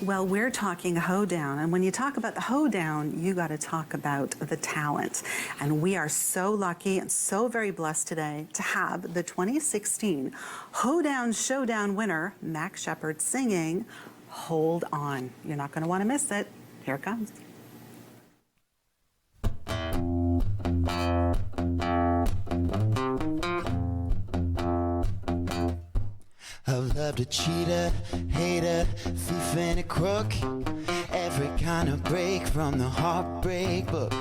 Well, we're talking Hoedown, and when you talk about the Hoedown, you got to talk about the talent. And we are so lucky and so very blessed today to have the 2016 Hoedown Showdown winner, Max Shepard, singing Hold On. You're not going to want to miss it. Here it comes. I've loved a cheater, hater, thief and a crook. Every kind of break from the heartbreak book.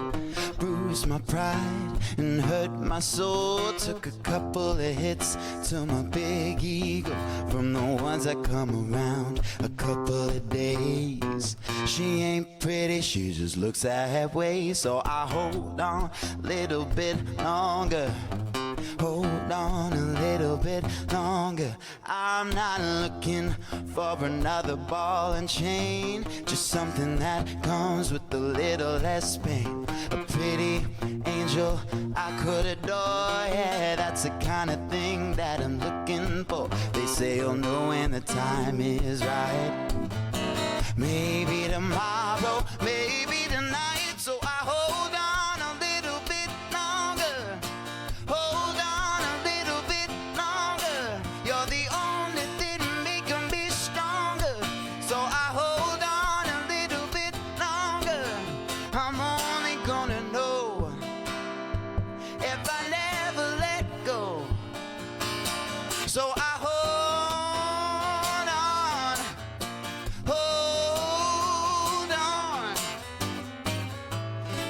Bruised my pride and hurt my soul. Took a couple of hits to my big ego from the ones that come around a couple of days. She ain't pretty, she just looks that way. So I hold on a little bit longer. Hold on a little bit longer. I'm not looking for another ball and chain, just something that comes with a little less pain. A pretty angel I could adore, yeah, that's the kind of thing that I'm looking for. They say you'll know when the time is right. Maybe tomorrow, maybe tonight. So I hold on a little bit longer. Hold on a little bit longer. You're the only thing making me stronger. So I hold on a little bit longer. I'm only gonna know if I never let go. So I hold on, hold on.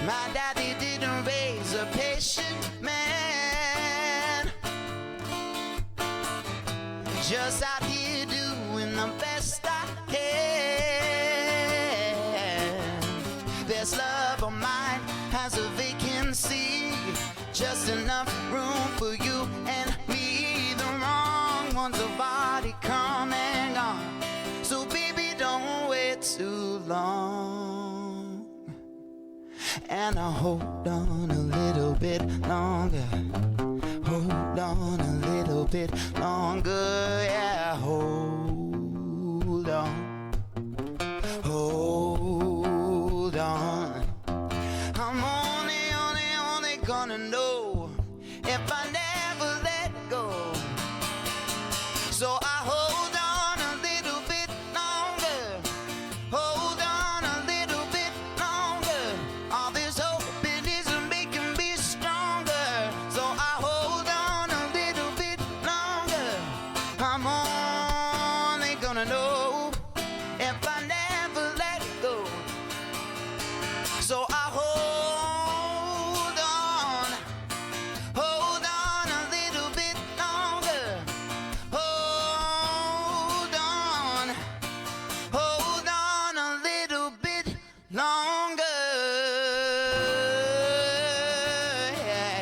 My daddy didn't raise a patient man, just out here doing the best I can. This love of mine has a vacancy, just enough room for you and me. The wrong ones have already come and gone, so baby don't wait too long. And I hold on a little bit longer. Hold on a little bit longer, yeah, hold on. Hold on. I'm only gonna know if I never let go. So I hold on a little bit longer. Hold on a little bit longer. All this hope it isn't making me stronger. So I hold on a little bit longer. I'm only gonna know if I never let go. So I hold on a little bit longer. Hold on a little bit longer. Yeah.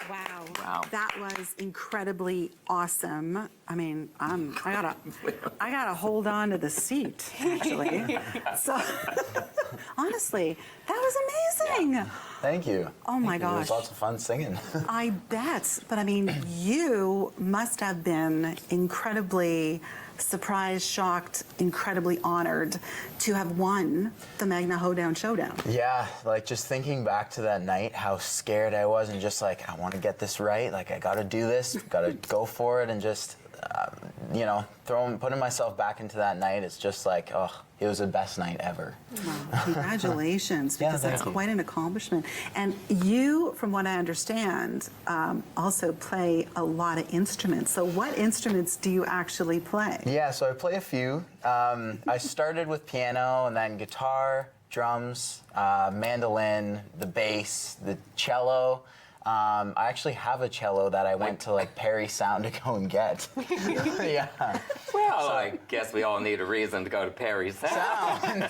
Wow. Wow. That was incredibly awesome. I mean, I gotta hold on to the seat, actually. So, honestly, that was amazing. Thank you. Oh my Thank you. It was gosh. lots of fun singing. I bet. But I mean, you must have been incredibly surprised, shocked, incredibly honored to have won the Magna Hoedown Showdown. Yeah, like just thinking back to that night, how scared I was, and just like, I want to get this right. Like, I got to do this, got to go for it, and just, you know, putting myself back into that night. It's just like, oh, it was the best night ever. Wow, congratulations, Yeah, because that's thank you. quite an accomplishment. And you, from what I understand, also play a lot of instruments. So what instruments do you actually play? Yeah, so I play a few. I started with piano, and then guitar, drums, mandolin, the bass, the cello. I actually have a cello that I went to like Perry Sound to go and get. Yeah. Well, I guess we all need a reason to go to Perry's Sound. And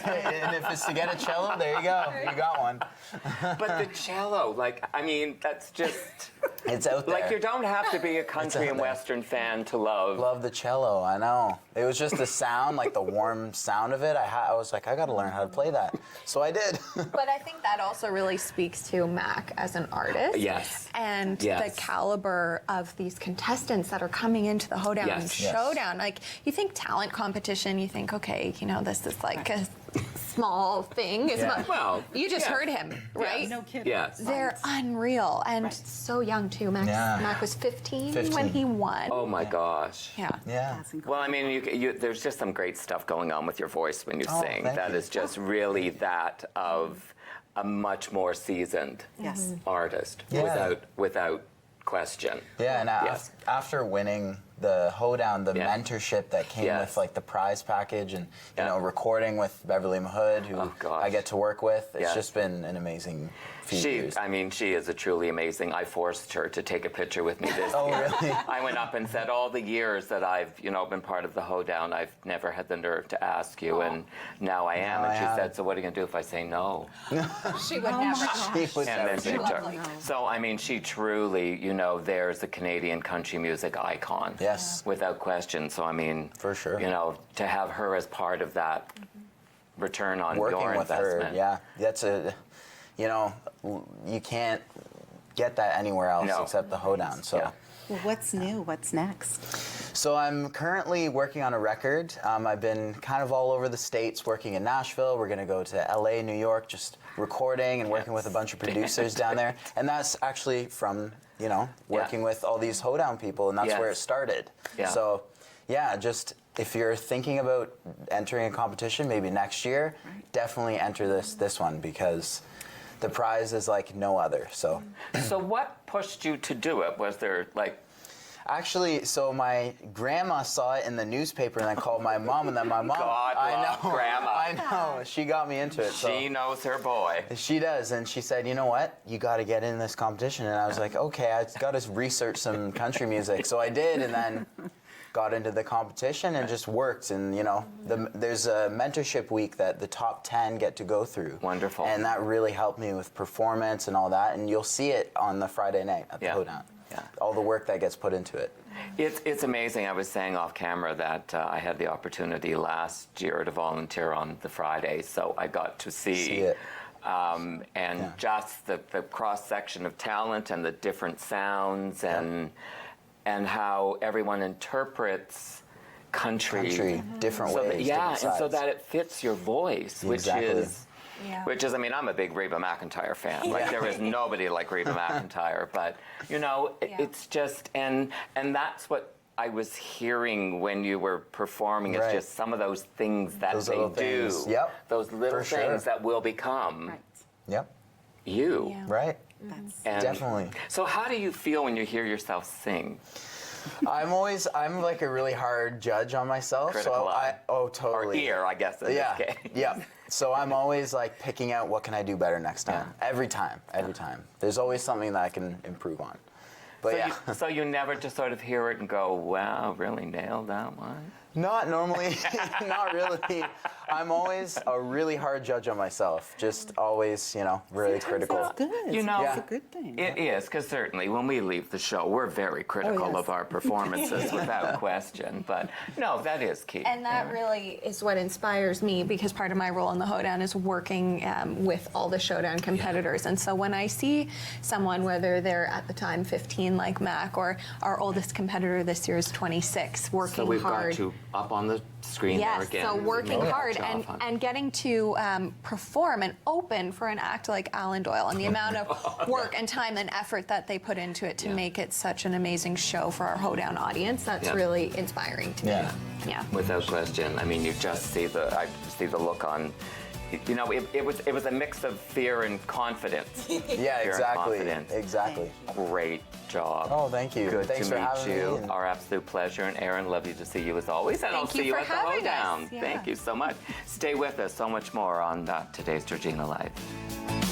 if it's to get a cello, there you go. You got one. But the cello, like, I mean, that's just, It's out there. Like, you don't have to be a country and western fan to love. Love the cello, I know. It was just the sound, like the warm sound of it. I was like, I got to learn how to play that. So I did. But I think that also really speaks to Mac as an artist. Yes. And Yes. the caliber of these contestants that are coming into the Hoedown Yes. Showdown. Like, you think talent competition, you think, okay, you know, this is like a small thing. It's not, Well, you just yeah. heard him, right? No kidding. Yes. They're unreal and so young too. Mac was 15 when 15. he won. Oh my gosh. Yeah. Yeah. That's incredible. Well, I mean, there's just some great stuff going on with your voice when you Oh, sing. thank That you. is just really that of a much more seasoned Yes. artist, Yeah. without question. Yeah, and Yes. after winning the Hoedown, the Yeah. mentorship that came Yes. with like the prize package and you Yeah. know recording with Beverly Mahood, who Oh, gosh. I get to work with, it's Yes. just been an amazing few She years. is a truly amazing. I forced her to take a picture with me this Oh, year. really? I went up and said, all the years that I've, been part of the Hoedown, I've never had the nerve to ask you, and now I am. Now And I she have. said, so what are you gonna do if I say no? She would never. She would And never then say she no. took. So I mean, she truly, there's a Canadian country music icon. Yes. Without question. So I mean, For sure. to have her as part of that return on Working your with investment. her, yeah, that's you can't get that anywhere else No. except the Hoedown. So. Yeah. Well, what's new? What's next? So I'm currently working on a record. I've been kind of all over the States working in Nashville. We're going to go to LA, New York, just recording and working with a bunch of producers down there. And that's actually from, working with all these Hoedown people, and that's where it Yes. started. Yeah. So, yeah, just if you're thinking about entering a competition maybe next year, definitely enter this one because the prize is like no other. So. So what pushed you to do it? Was there Actually, so my grandma saw it in the newspaper and then called my mom, and then my mom. God I love know, Grandma. I know. She got me into it. she knows her boy? She does, and she said, you know what? You got to get in this competition. And I was like, okay, I got to research some country music. So I did, and then got into the competition and just worked. And there's a mentorship week that the top 10 get to go through. Wonderful. And that really helped me with performance and all that. And you'll see it on the Friday night at the Yeah. Hoedown. Yeah. All the work that gets put into it. It's amazing. I was saying off camera that I had the opportunity last year to volunteer on the Friday, so I got to see it. Just the cross section of talent and the different sounds and how everyone interprets country, different so ways. that, yeah, different and so sides. that it fits your voice, Exactly. which is, I mean, I'm a big Reba McEntire fan. Like, there is nobody like Reba McEntire, but, it's just, and that's what I was hearing when you were performing, is Right. just some of those things that Those they little do. things. Yep, Those little for sure. things that will become Right. Yep. you. Yeah. Right. That's And Definitely. So how do you feel when you hear yourself sing? I'm like a really hard judge on myself. Critical eye. Oh, totally. Or ear, I guess, in Yeah. this case. Yeah. So I'm always like picking out what can I do better next time. Yeah. Every time. There's always something that I can improve on. But So, yeah. so you never just sort of hear it and go, wow, really nailed that one? Not normally. Not really. I'm always a really hard judge on myself. Just always, really critical. That's good. You know, It's a good thing. It is, because certainly when we leave the show, we're very critical yes. of our performances without question. But no, that is key. And that really is what inspires me, because part of my role in the Hoedown is working with all the Showdown competitors. And so when I see someone, whether they're at the time 15 like Mac, or our oldest competitor this year is 26, working So we've hard. got you up on the screen there Yes, again. so working Yeah. hard Job, and, huh? and getting to perform and open for an act like Alan Doyle, and the amount of work and time and effort that they put into it to Yeah. make it such an amazing show for our Hoedown audience, that's Yeah. really inspiring to me. Yeah. Yeah. Without question. I mean, you just I see the look on. It was a mix of fear and confidence. Yeah, Fear and exactly. confidence. Exactly. Great job. Oh, thank you. Good Thanks to for meet having you. me. And- Our absolute pleasure. And Aaron, lovely to see you as always. And I'll Thank you see you for at the having us. Hoedown. Yeah. Thank you so much. Stay with us. So much more on today's Georgina Live.